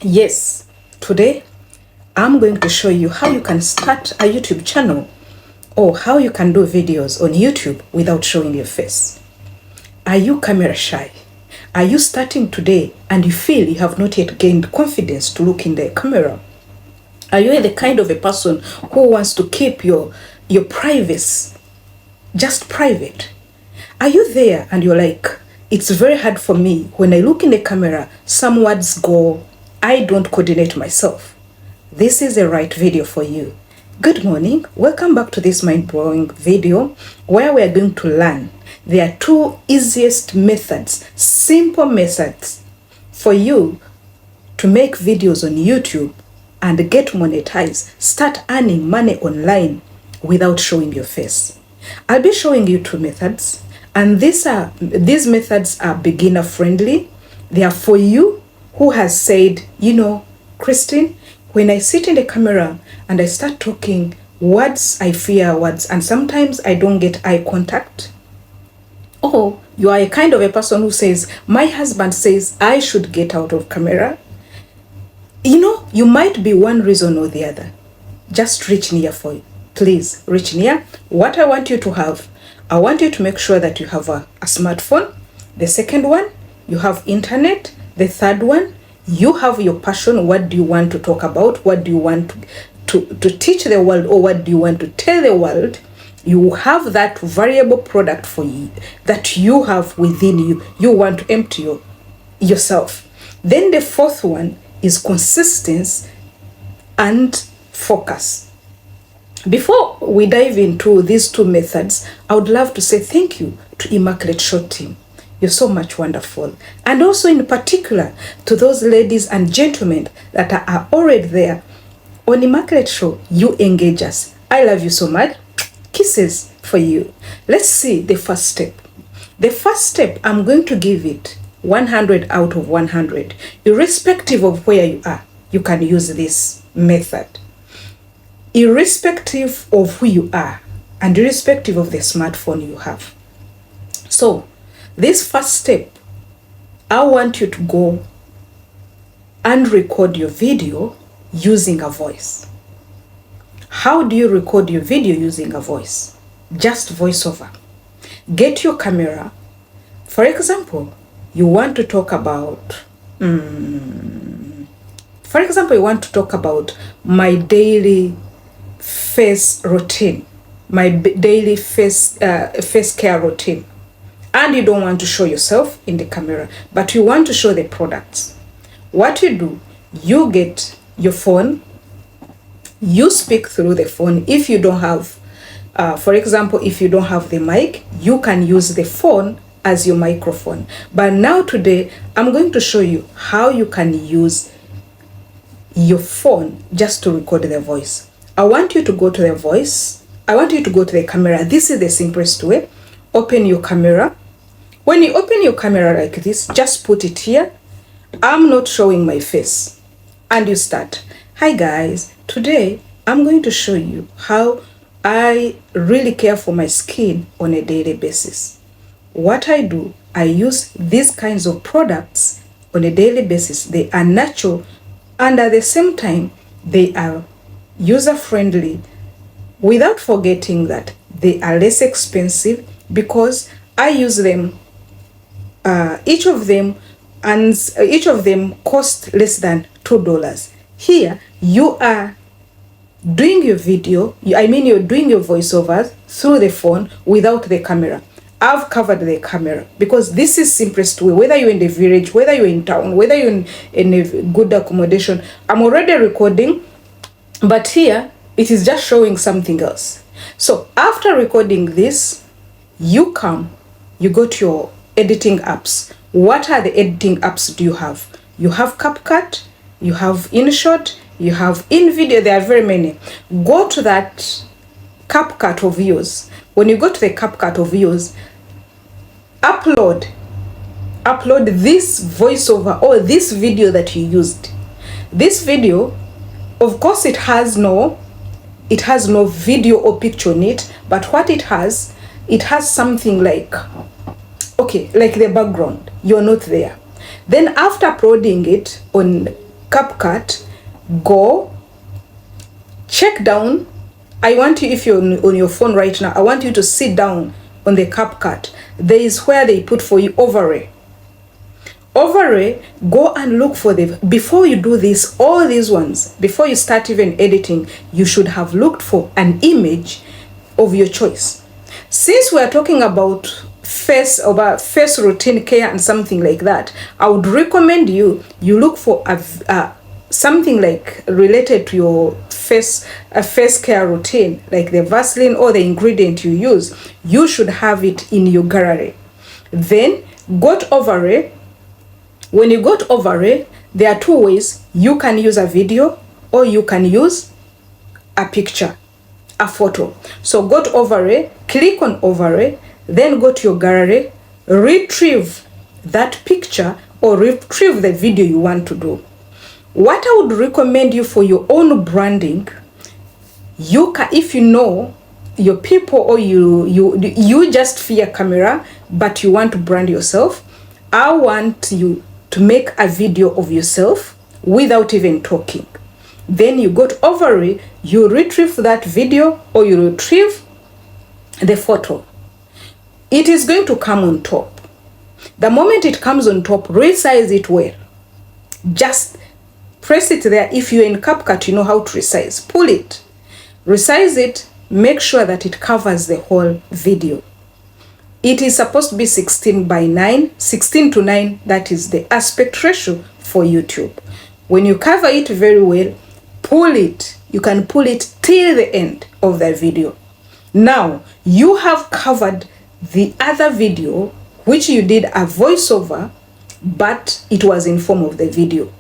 Yes, today I'm going to show you how you can start a YouTube channel or how you can do videos on YouTube without showing your face. Are you camera shy? Are you starting today and you feel you have not yet gained confidence to look in the camera? Are you the kind of a person who wants to keep your privacy just private? Are you there and you're like, it's very hard for me when I look in the camera, some words go, I don't coordinate myself. This is the right video for you. Good morning, welcome back to this mind-blowing video where we are going to learn. There are two easiest methods, simple methods for you to make videos on YouTube and get monetized, start earning money online without showing your face. I'll be showing you two methods, and these methods are beginner friendly. They are for you who has said, Christine, when I sit in the camera and I start talking, I fear words, and sometimes I don't get eye contact. Or you are a kind of a person who says, my husband says I should get out of camera. You might be one reason or the other. Just reach near for you. Please reach near. What I want you to have, I want you to make sure that you have a smartphone. The second one, you have internet. The third one, you have your passion. What do you want to talk about? What do you want to teach the world, or what do you want to tell the world? You have that variable product for you that you have within you. You want to empty yourself. Then the fourth one is consistency and focus. Before we dive into these two methods, I would love to say thank you to Immaculate Short Team. You're so much wonderful. And also in particular to those ladies and gentlemen that are already there on Immaculate Show. You engage us. I love you so much. Kisses for you. Let's see the first step. The first step, I'm going to give it 100 out of 100. Irrespective of where you are, you can use this method. Irrespective of who you are and irrespective of the smartphone you have. So, this first step, I want you to go and record your video using a voice. How do you record your video using a voice? Just voiceover. Get your camera. For example, you want to talk about, my daily face routine, my daily face care routine. And you don't want to show yourself in the camera, but you want to show the products. What you do, you get your phone, you speak through the phone. If you don't have, for example, if you don't have the mic, you can use the phone as your microphone. But now today, I'm going to show you how you can use your phone just to record the voice. I want you to go to the voice. I want you to go to the camera. This is the simplest way. Open your camera. When you open your camera like this, just put it here. I'm not showing my face. And you start. Hi guys, today I'm going to show you how I really care for my skin on a daily basis. What I do, I use these kinds of products on a daily basis. They are natural and at the same time, they are user-friendly without forgetting that they are less expensive because I use them, each of them cost less than $2. Here, you are doing your video, you're doing your voiceovers through the phone without the camera. I've covered the camera because this is simplest way, whether you're in the village, whether you're in town, whether you're in a good accommodation. I'm already recording, but here it is just showing something else. So after recording this, you go to your editing apps. What are the editing apps do you have? You have CapCut, you have InShot, you have InVideo. There are very many. Go to that CapCut of yours. When you go to the CapCut of yours, upload this voiceover or this video that you used. This video, of course, it has no video or picture in it, but what it has something like the background. You're not there. Then after uploading it on CapCut, go, check down. I want you, if you're on your phone right now, I want you to sit down on the CapCut. There is where they put for you overlay. Overlay, go and look for the, before you do this, all these ones, before you start even editing, you should have looked for an image of your choice. Since we are talking about face routine care and something like that, I would recommend you look for something like related to your face care routine, like the Vaseline or the ingredient you use. You should have it in your gallery. Then go to overlay. When you go to overlay, there are two ways. You can use a video or you can use a picture, a photo. So go to overlay, click on overlay, then go to your gallery, retrieve that picture or retrieve the video you want to do. What I would recommend you for your own branding, you can, if you know your people or you just fear camera but you want to brand yourself, I want you to make a video of yourself without even talking. Then you go to overlay, you retrieve that video or you retrieve the photo. It is going to come on top. The moment it comes on top, resize it well. Just press it there. If you're in CapCut, you know how to resize. Pull it, resize it, make sure that it covers the whole video. It is supposed to be 16:9, 16:9, that is the aspect ratio for YouTube. When you cover it very well, pull it. You can pull it till the end of the video. Now, you have covered the other video, which you did a voiceover, but it was in form of the video.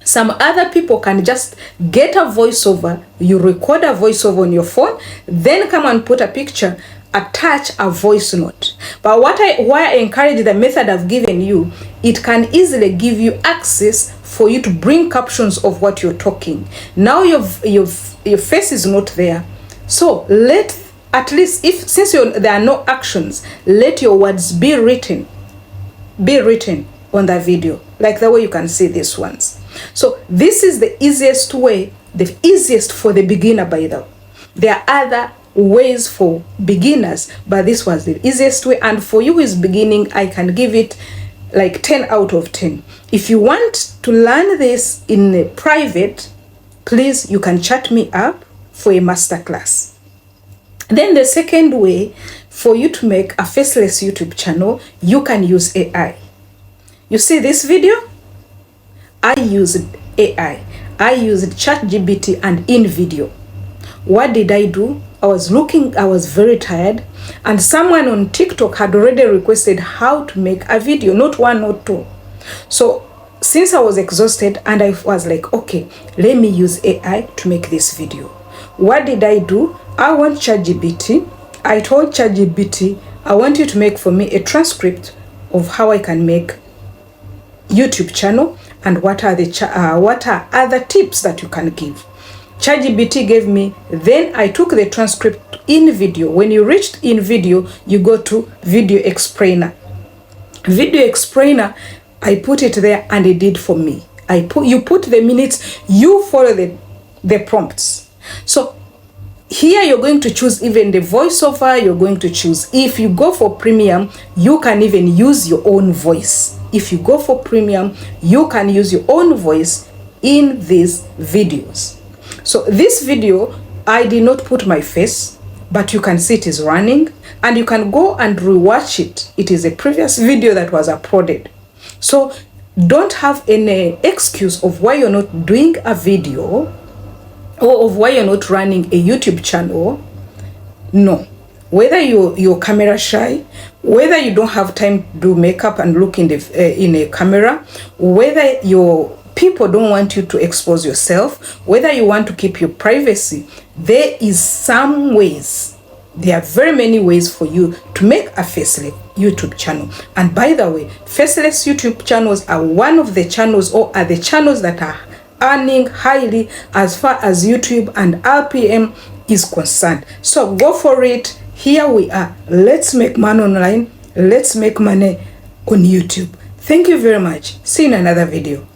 Some other people can just get a voiceover, you record a voiceover on your phone, then come and put a picture, attach a voice note. But why I encourage the method I've given you, it can easily give you access for you to bring captions of what you're talking. Now your face is not there. So let, at least if, since there are no actions, let your words be written on the video, like the way you can see these ones. So this is the easiest way, the easiest for the beginner, by the way. There are other ways for beginners, but this was the easiest way. And for you who is beginning, I can give it like 10 out of 10. If you want to learn this in private, please, you can chat me up for a masterclass. Then the second way for you to make a faceless YouTube channel, you can use AI. You see this video? I used AI. I used ChatGPT and InVideo. What did I do? I was very tired, and someone on TikTok had already requested how to make a video, not one, not two. So since I was exhausted and I was like, okay, let me use AI to make this video. What did I do? I want ChatGPT. I told ChatGPT, I want you to make for me a transcript of how I can make YouTube channel and what are other tips that you can give. ChatGPT gave me, then I took the transcript in video. When you reached in video, you go to Video Explainer. Video Explainer, I put it there and it did for me. You put the minutes, you follow the prompts. So here you're going to choose even the voiceover, you're going to choose. If you go for premium, you can even use your own voice. If you go for premium, you can use your own voice in these videos. So this video, I did not put my face, but you can see it is running and you can go and rewatch it. It is a previous video that was uploaded. So don't have any excuse of why you're not doing a video or of why you're not running a YouTube channel. No. Whether you're camera shy, whether you don't have time to do makeup and look in a camera, whether your people don't want you to expose yourself, whether you want to keep your privacy, there is some ways. There are very many ways for you to make a faceless YouTube channel. And by the way, faceless YouTube channels are one of the channels, or are the channels that are earning highly as far as YouTube and RPM is concerned. So go for it. Here we are. Let's make money online. Let's make money on YouTube. Thank you very much. See you in another video.